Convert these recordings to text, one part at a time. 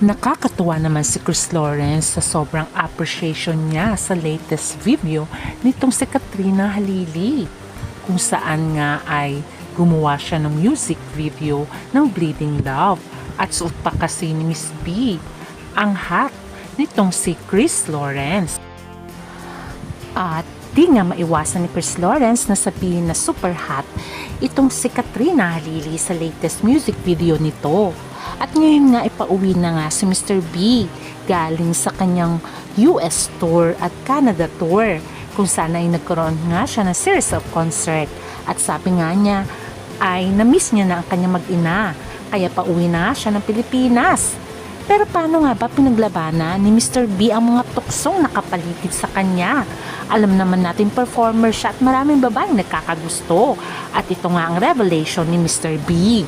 Nakakatuwa naman si Chris Lawrence sa sobrang appreciation niya sa latest video nitong si Katrina Halili, kung saan nga ay gumawa siya ng music video ng Bleeding Love at suot pa kasi ni Miss B ang hat nitong si Chris Lawrence. At di nga maiwasan ni Chris Lawrence na sabihin na super hot itong si Katrina Halili sa latest music video nito. At ngayon nga ipauwi na nga si Mr. B galing sa kanyang US tour at Canada tour, kung saan ay nagkaroon nga siya ng series of concert. At sabi nga niya ay na-miss niya na ang kanyang mag-ina, kaya pauwi na siya ng Pilipinas. Pero paano nga ba pinaglabanan ni Mr. B ang mga tuksong nakapaligid sa kanya? Alam naman natin performer siya at maraming babaeng nagkakagusto. At ito nga ang revelation ni Mr. B.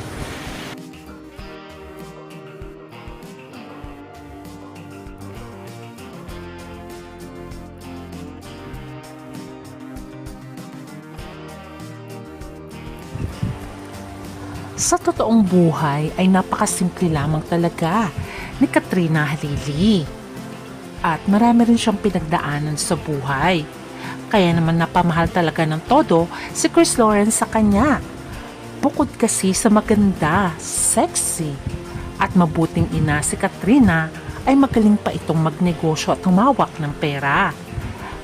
Sa totoong buhay ay napakasimple lamang talaga ni Katrina Halili. At marami rin siyang pinagdaanan sa buhay. Kaya naman napamahal talaga ng todo si Chris Lawrence sa kanya. Bukod kasi sa maganda, sexy, at mabuting ina, si Katrina ay magaling pa itong magnegosyo at humawak ng pera.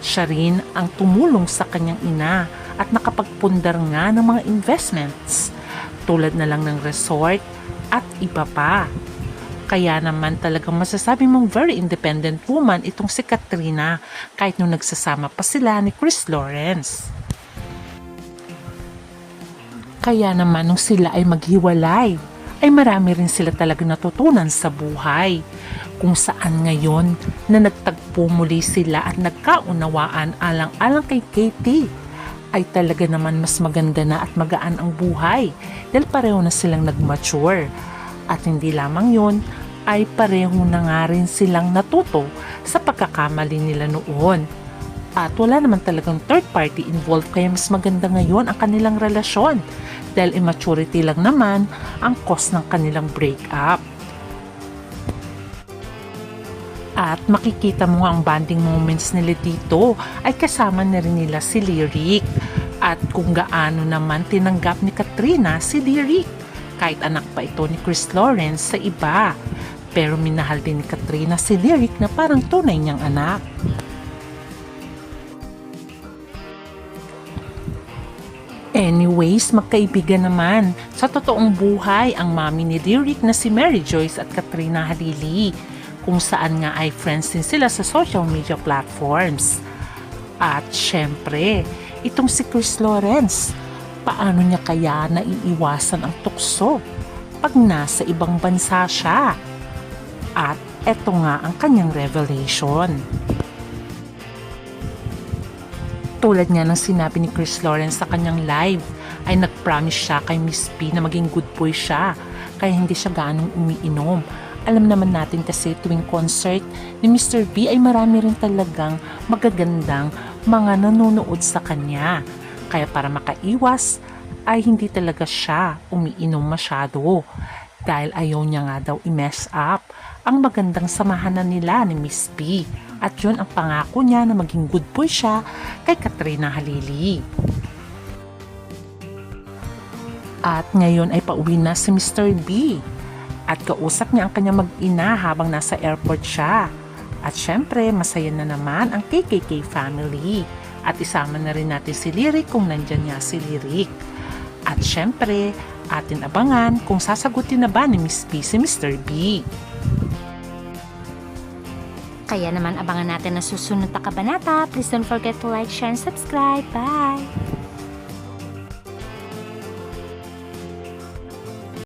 Siya rin ang tumulong sa kanyang ina at nakapagpundar nga ng mga investments, tulad na lang ng resort at iba pa. Kaya naman talagang masasabi mong very independent woman itong si Katrina kahit nung nagsasama pa sila ni Chris Lawrence. Kaya naman nung sila ay maghiwalay, ay marami rin sila talaga natutunan sa buhay, kung saan ngayon na nagtagpo muli sila at nagkaunawaan alang-alang kay Katie, ay talaga naman mas maganda na at magaan ang buhay dahil pareho na silang nag-mature. At hindi lamang yun, ay pareho na nga rin silang natuto sa pagkakamali nila noon. At wala naman talagang third party involved, kaya mas maganda ngayon ang kanilang relasyon dahil immaturity lang naman ang cause ng kanilang breakup. At makikita mo ang bonding moments nila dito ay kasama na rin nila si Lyric. At kung gaano naman tinanggap ni Katrina si Lyric, kahit anak pa ito ni Chris Lawrence sa iba. Pero minahal din ni Katrina si Lyric na parang tunay niyang anak. Anyways, magkaibigan naman sa totoong buhay ang mami ni Lyric na si Mary Joyce at Katrina Halili, kung saan nga ay friends din sila sa social media platforms. At syempre, itong si Chris Lawrence, paano niya kaya naiiwasan ang tukso pag nasa ibang bansa siya? At eto nga ang kanyang revelation. Tulad nga ng sinabi ni Chris Lawrence sa kanyang live, ay nag-promise siya kay Miss B na maging good boy siya, kaya hindi siya ganong umiinom. Alam naman natin kasi tuwing concert ni Mr. B ay marami rin talagang magagandang mga nanonood sa kanya. Kaya para makaiwas ay hindi talaga siya umiinom masyado dahil ayaw niya nga daw i-mess up ang magandang samahan na nila ni Miss B. At yun ang pangako niya na maging good boy siya kay Katrina Halili. At ngayon ay pauwi na si Mr. B. At kausap niya ang kanyang mag-ina habang nasa airport siya. At syempre, masaya na naman ang KKK family. At isama na rin natin si Lyric kung nandyan niya si Lyric. At syempre, atin abangan kung sasagutin na ba ni Miss B si Mr. B. Kaya naman abangan natin ang susunod na kabanata. Please don't forget to like, share, and subscribe. Bye!